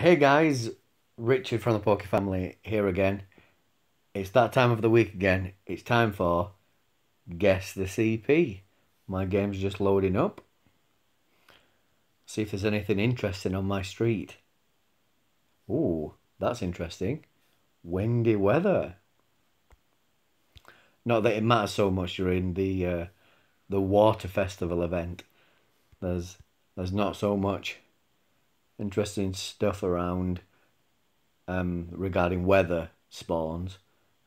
Hey guys, Richard from the Poke Family here again. It's that time of the week again. It's time for Guess the CP. My game's just loading up. See if there's anything interesting on my street. Ooh, that's interesting. Windy weather. Not that it matters so much during the water festival event. There's there's not so much interesting stuff around regarding weather spawns.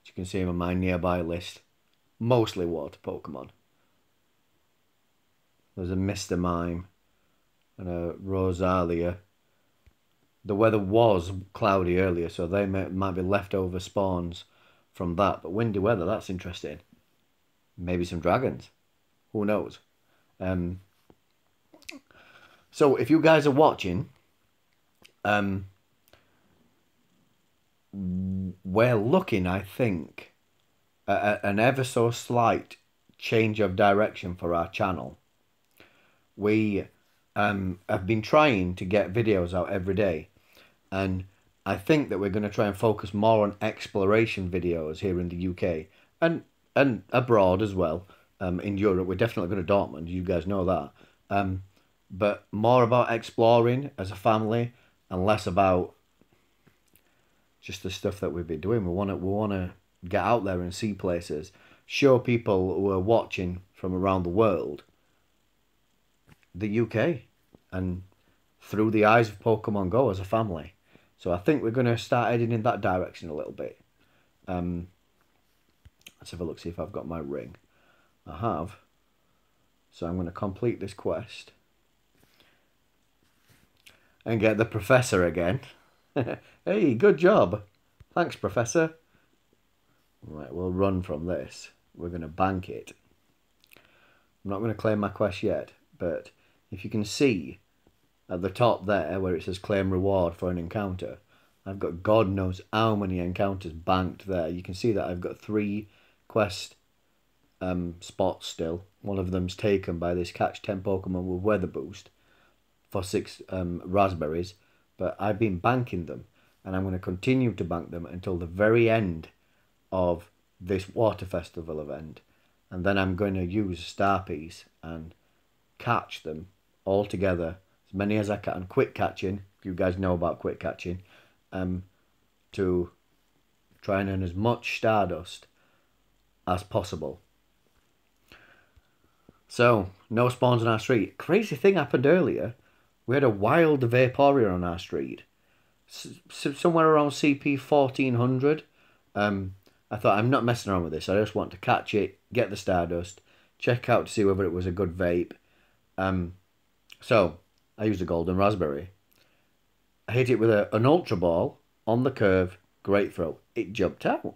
As you can see on my nearby list, mostly water Pokemon. There's a Mr. Mime and a Rosalia. The weather was cloudy earlier, so they might be leftover spawns from that. But windy weather, that's interesting. Maybe some dragons. Who knows? Um, so if you guys are watching, um, we're looking, I think, at an ever so slight change of direction for our channel. We have been trying to get videos out every day, and I think that we're going to try and focus more on exploration videos here in the UK and abroad as well. In Europe, we're definitely going to Dortmund. You guys know that. But more about exploring as a family and less about just the stuff that we've been doing. We want to get out there and see places, show people who are watching from around the world the UK and through the eyes of Pokemon Go as a family. So I think we're going to start heading in that direction a little bit. Let's have a look, see if I've got my ring. I have. So I'm going to complete this quest and get the Professor again. Hey, good job. Thanks, Professor. Right, we'll run from this. We're going to bank it. I'm not going to claim my quest yet, but if you can see at the top there where it says claim reward for an encounter, I've got God knows how many encounters banked there. You can see that I've got 3 quest spots still. One of them's taken by this catch 10 Pokemon with weather boost for 6 raspberries, but I've been banking them, and I'm going to continue to bank them until the very end of this water festival event, and then I'm going to use a star piece and catch them all together, as many as I can. Quick catching, if you guys know about quick catching, to try and earn as much Stardust as possible. So, no spawns on our street. Crazy thing happened earlier. We had a wild Vaporeon on our street. Somewhere around CP 1400. I thought, I'm not messing around with this. I just want to catch it, get the Stardust, check out to see whether it was a good vape. So, I used a Golden Raspberry. I hit it with an Ultra Ball on the curve. Great throw. It jumped out.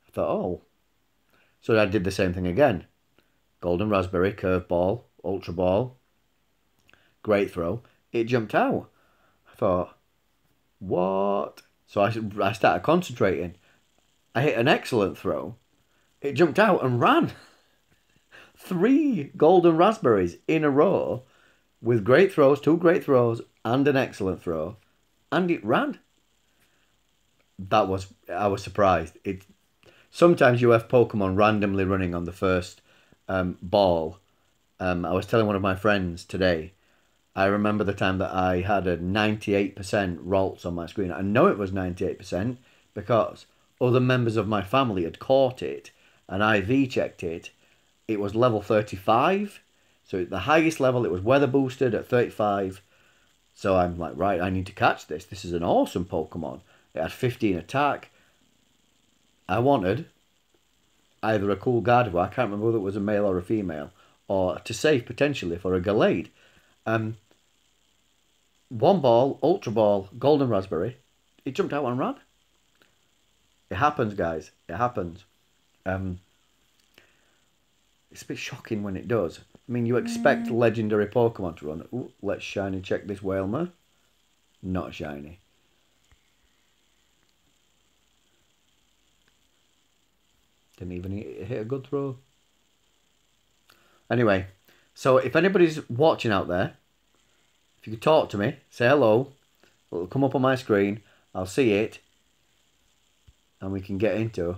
I thought, oh. So I did the same thing again. Golden Raspberry, curve ball, Ultra Ball. Great throw. It jumped out. I thought, what? So I started concentrating. I hit an excellent throw. It jumped out and ran. 3 Golden Raspberries in a row with great throws, 2 great throws, and an excellent throw. And it ran. I was surprised. Sometimes you have Pokemon randomly running on the first ball. I was telling one of my friends today, I remember the time that I had a 98% Ralts on my screen. I know it was 98% because other members of my family had caught it and IV checked it. It was level 35. So at the highest level, it was weather boosted at 35. So I'm like, right, I need to catch this. This is an awesome Pokemon. It had 15 attack. I wanted either a cool Gardevoir, I can't remember whether it was a male or a female, or to save potentially for a Gallade. 1 ball, Ultra Ball, Golden Raspberry. It jumped out and ran. It happens, guys. It happens. It's a bit shocking when it does. I mean, you expect legendary Pokemon to run. Ooh, let's shiny check this Wailmer. Not shiny. Didn't even hit a good throw. Anyway, so if anybody's watching out there, if you could talk to me, say hello, It'll come up on my screen. I'll see it. And we can get into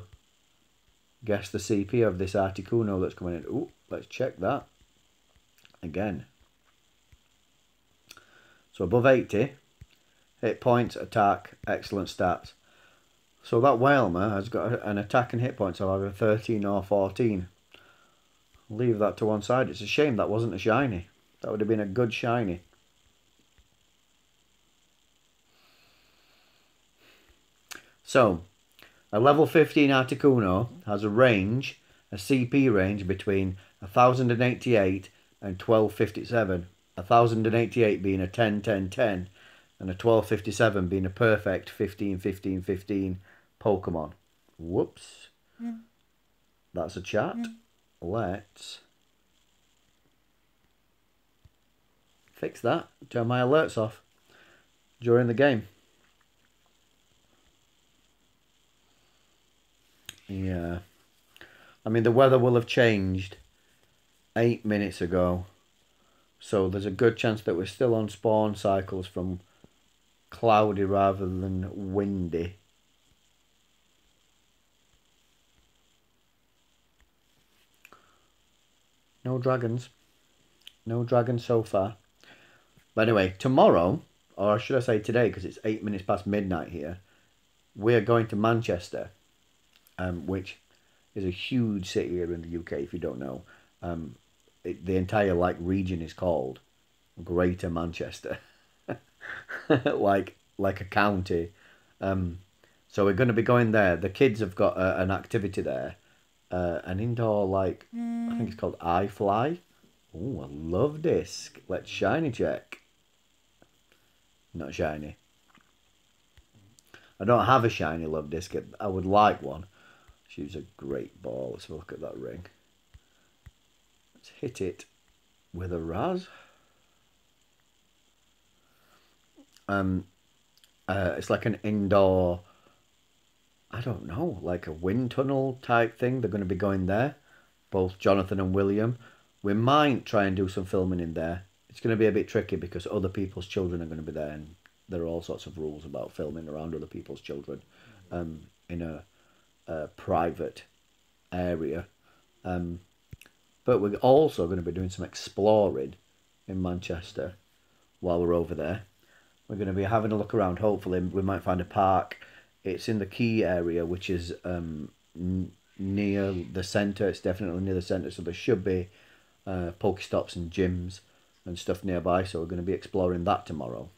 guess the CP of this Articuno that's coming in. Ooh, let's check that. Again. So above 80. Hit points, attack, excellent stats. So that Whalmer has got an attack and hit points of either 13 or 14. Leave that to one side. It's a shame that wasn't a shiny. That would have been a good shiny. So, a level 15 Articuno has a range, a CP range between 1088 and 1257. 1088 being a 10-10-10 and a 1257 being a perfect 15-15-15 Pokemon. Whoops. That's a chat. Let's fix that. Turn my alerts off during the game. Yeah. I mean, the weather will have changed 8 minutes ago. So there's a good chance that we're still on spawn cycles from cloudy rather than windy. No dragons. No dragons so far. But anyway, tomorrow, or should I say today, because it's 8 minutes past midnight here, we're going to Manchester, which is a huge city here in the UK, if you don't know. The entire region is called Greater Manchester. like a county. So we're going to be going there. The kids have got an activity there. An indoor, I think it's called iFly. Oh, a love disc. Let's shiny check. Not shiny. I don't have a shiny love disc. I would like one. She's a great ball. Let's have a look at that ring. Let's hit it with a Raz. It's like an indoor, I don't know, like a wind tunnel type thing. They're going to be going there, both Jonathan and William. We might try and do some filming in there. It's going to be a bit tricky because other people's children are going to be there, and there are all sorts of rules about filming around other people's children in a private area. But we're also going to be doing some exploring in Manchester while we're over there. We're going to be having a look around. Hopefully we might find a park. It's in the key area, which is near the centre. It's definitely near the centre, so there should be Pokestops and gyms and stuff nearby. So we're going to be exploring that tomorrow.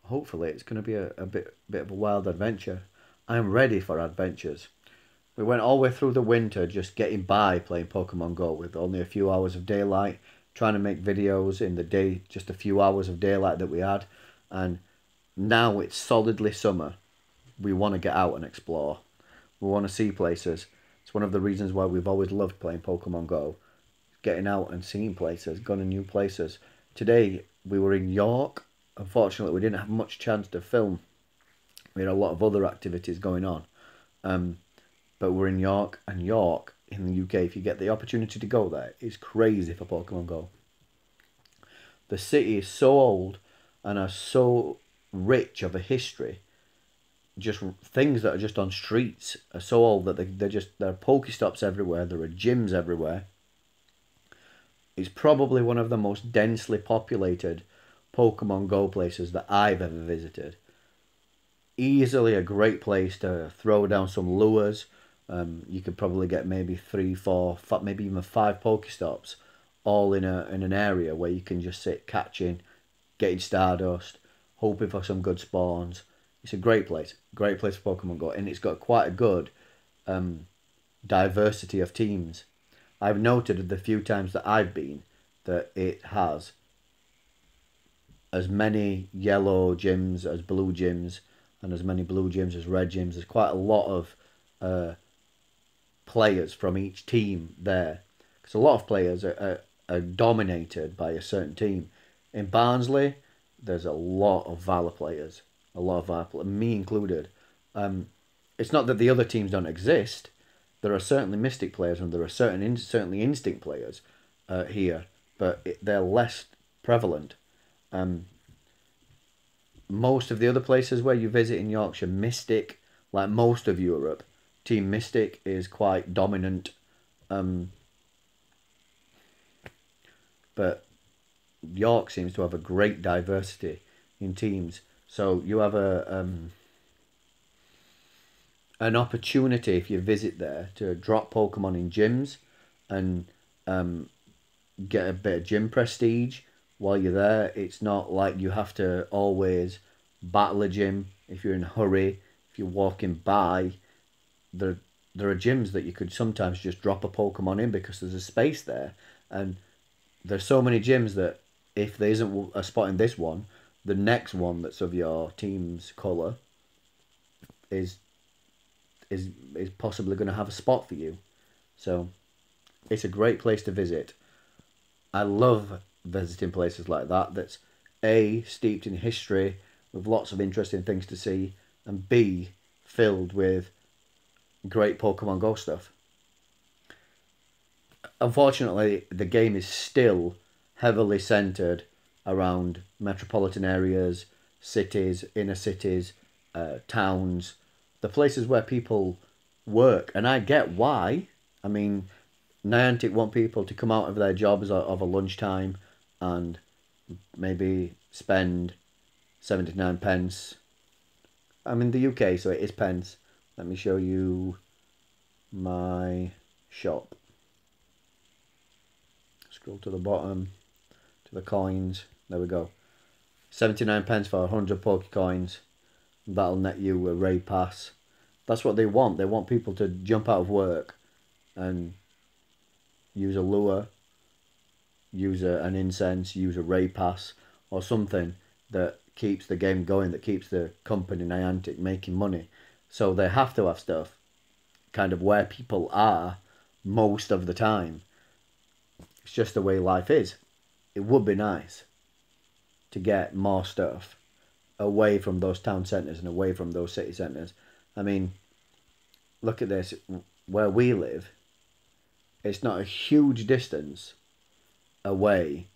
Hopefully it's going to be a bit of a wild adventure. I'm ready for adventures. We went all the way through the winter just getting by playing Pokemon Go with only a few hours of daylight, trying to make videos in the day, just a few hours of daylight that we had. And now it's solidly summer. We want to get out and explore. We want to see places. It's one of the reasons why we've always loved playing Pokemon Go. Getting out and seeing places, going to new places. Today we were in York. Unfortunately, we didn't have much chance to film. We had a lot of other activities going on. But we're in York, and York in the UK, if you get the opportunity to go there, is crazy for Pokemon Go. The city is so old and are so rich of a history. Just things that are just on streets are so old that there are Pokestops everywhere. There are gyms everywhere. It's probably one of the most densely populated Pokemon Go places that I've ever visited. Easily a great place to throw down some lures. You could probably get maybe 3, 4, maybe even 5 Pokestops, all in an area where you can just sit catching, getting Stardust, hoping for some good spawns. It's a great place for Pokemon Go, and it's got quite a good diversity of teams. I've noted the few times that I've been that it has as many yellow gyms as blue gyms, and as many blue gyms as red gyms. There's quite a lot of players from each team there, because a lot of players are dominated by a certain team. In Barnsley, there's a lot of Valor players, me included. It's not that the other teams don't exist. There are certainly Mystic players, and there are certainly Instinct players here, but they're less prevalent. most of the other places where you visit in Yorkshire, Mystic, like most of Europe, Team Mystic is quite dominant. Um, but York seems to have a great diversity in teams. So you have an opportunity if you visit there to drop Pokemon in gyms and um, get a bit of gym prestige while you're there. It's not like you have to always battle a gym if you're in a hurry. If you're walking by, there there are gyms that you could sometimes just drop a Pokemon in because there's a space there, and there's so many gyms that if there isn't a spot in this one, the next one that's of your team's colour is is possibly going to have a spot for you. So it's a great place to visit. I love visiting places like that. That's A, steeped in history with lots of interesting things to see, and B, filled with great Pokemon Go stuff. Unfortunately, the game is still heavily centered around metropolitan areas, cities, inner cities, towns, the places where people work. And I get why. I mean, Niantic want people to come out of their jobs of a lunchtime and maybe spend 79 pence. I'm in the UK, so it is pence. Let me show you my shop. Scroll to the bottom, to the coins. There we go. 79 pence for 100 Pokecoins. That'll net you a raid pass. That's what they want. They want people to jump out of work and use a lure, use an incense, use a raid pass, or something that keeps the game going, that keeps the company Niantic making money. So they have to have stuff kind of where people are most of the time. It's just the way life is. It would be nice to get more stuff away from those town centres and away from those city centres. I mean, look at this. Where we live, it's not a huge distance away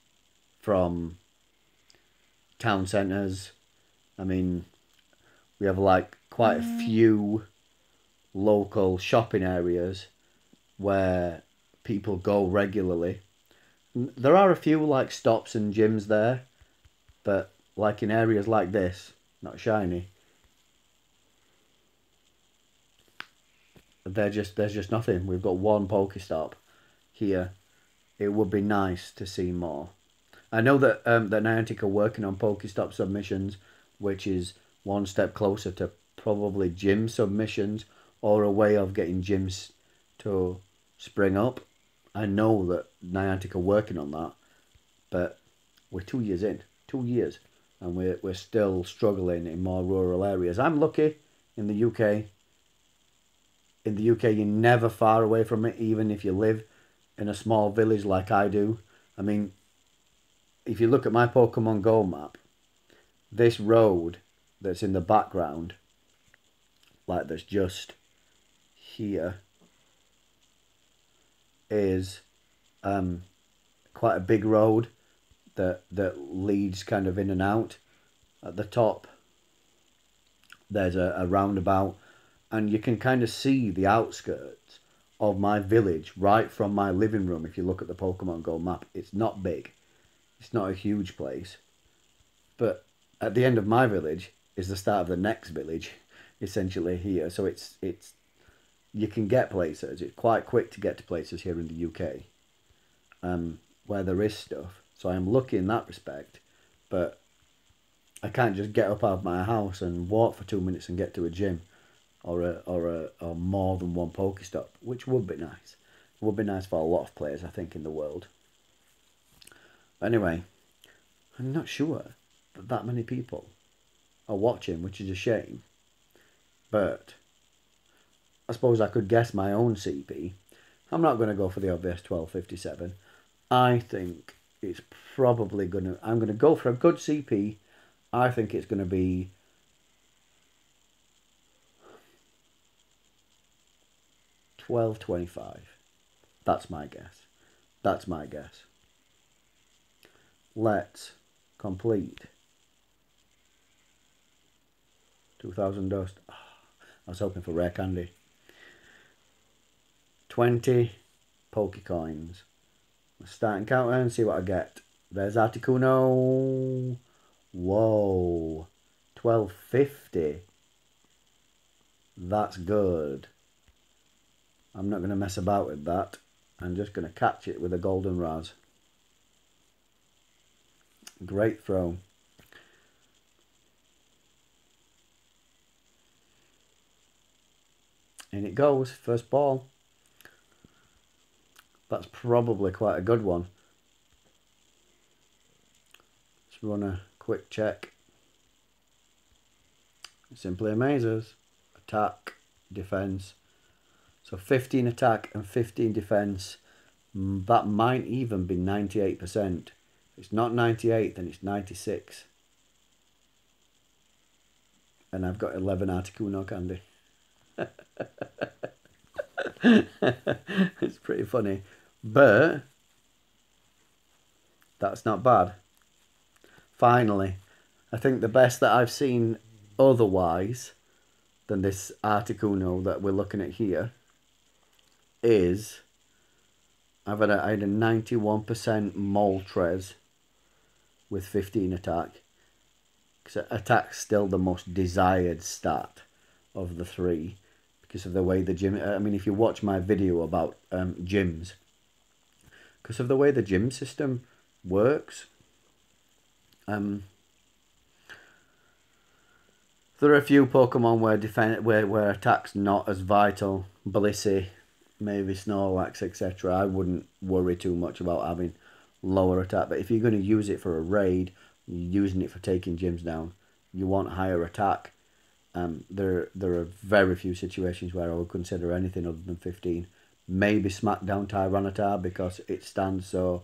from town centres. I mean, we have like quite a few local shopping areas where people go regularly. There are a few like stops and gyms there, but like in areas like this, not shiny, there's just nothing. We've got one Pokestop here. It would be nice to see more. I know that that Niantic are working on Pokestop submissions, which is one step closer to probably gym submissions or a way of getting gyms to spring up. I know that Niantic are working on that, but we're 2 years in, 2 years, and we're still struggling in more rural areas. I'm lucky in the UK. In the UK, you're never far away from it, even if you live in a small village like I do. I mean, if you look at my Pokemon Go map, this road that's in the background, like that's just here, is quite a big road that leads kind of in and out. At the top, there's a roundabout, and you can kind of see the outskirts of my village right from my living room. If you look at the Pokemon Go map, it's not big. It's not a huge place. But at the end of my village is the start of the next village, essentially here. So it's you can get places. It's quite quick to get to places here in the UK where there is stuff. So I'm lucky in that respect. But I can't just get up out of my house and walk for 2 minutes and get to a gym or more than one Pokestop, which would be nice. It would be nice for a lot of players, I think, in the world. Anyway, I'm not sure that many people are watching, which is a shame. But I suppose I could guess my own CP. I'm not going to go for the obvious 1257. I think it's probably going to... I'm going to go for a good CP. I think it's going to be 1225. That's my guess. That's my guess. Let's complete 2,000 dust. Oh, I was hoping for rare candy. 20 Pokecoins. Starting counter and see what I get. There's Articuno. Whoa. 1250. That's good. I'm not going to mess about with that. I'm just going to catch it with a golden raz. Great throw. In it goes. First ball. That's probably quite a good one. Let's run a quick check. Simply amazes. Attack, defense. So 15 attack and 15 defense. That might even be 98%. If it's not 98, then it's 96. And I've got 11 Articuno candy. It's pretty funny. But that's not bad. Finally, I think the best that I've seen otherwise than this Articuno that we're looking at here is I had a 91% Moltres with 15 attack. Because attack's still the most desired stat of the three because of the way the gym... I mean, if you watch my video about gyms, because of the way the gym system works, there are a few Pokemon where attack's not as vital. Blissey, maybe Snorlax, etc. I wouldn't worry too much about having lower attack. But if you're going to use it for a raid, you're using it for taking gyms down, you want higher attack. There are very few situations where I would consider anything other than 15. Maybe Smackdown Tyranitar because it stands so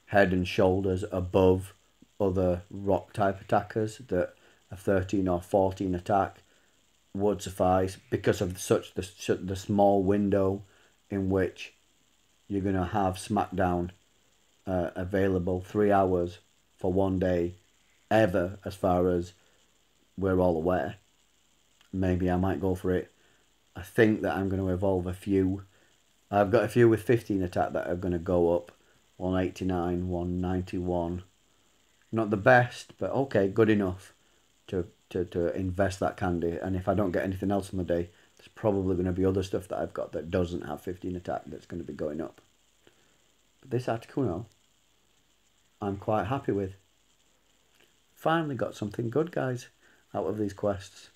head and shoulders above other rock type attackers that a 13 or 14 attack would suffice because of the small window in which you're going to have Smackdown available. 3 hours for one day ever, as far as we're all aware. Maybe I might go for it. I think that I'm going to evolve a few. I've got a few with 15 attack that are going to go up. 189, 191. Not the best, but okay, good enough to invest that candy. And if I don't get anything else on the day, there's probably going to be other stuff that I've got that doesn't have 15 attack that's going to be going up. But this Articuno, I'm quite happy with. Finally got something good, guys, out of these quests.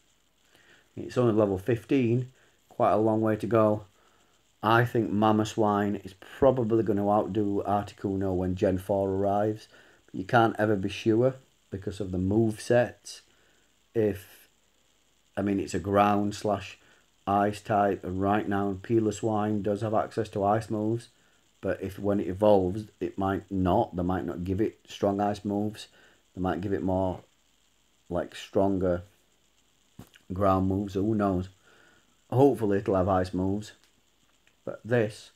It's only level 15, quite a long way to go. I think Mamoswine is probably going to outdo Articuno when Gen 4 arrives. But you can't ever be sure because of the move sets. It's a ground / ice type, and right now Piloswine does have access to ice moves. But when it evolves, it might not. They might not give it strong ice moves. They might give it more like stronger ground moves. Who knows? Hopefully it'll have ice moves. But this,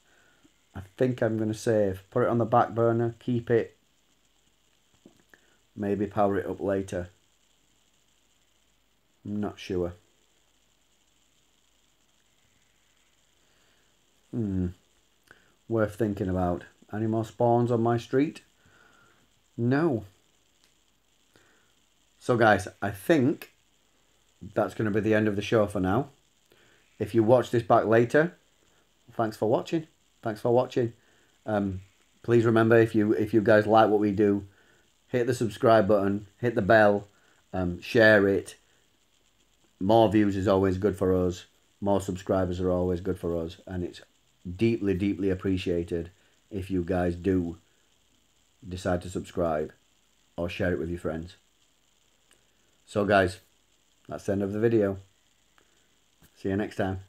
I think I'm going to save. Put it on the back burner. Keep it. Maybe power it up later. I'm not sure. Worth thinking about. Any more spawns on my street? No. So guys, I think that's going to be the end of the show for now. If you watch this back later, thanks for watching. Thanks for watching. Please remember, if you guys like what we do, hit the subscribe button, hit the bell, share it. More views is always good for us. More subscribers are always good for us. And it's deeply, deeply appreciated if you guys do decide to subscribe or share it with your friends. So guys, that's the end of the video. See you next time.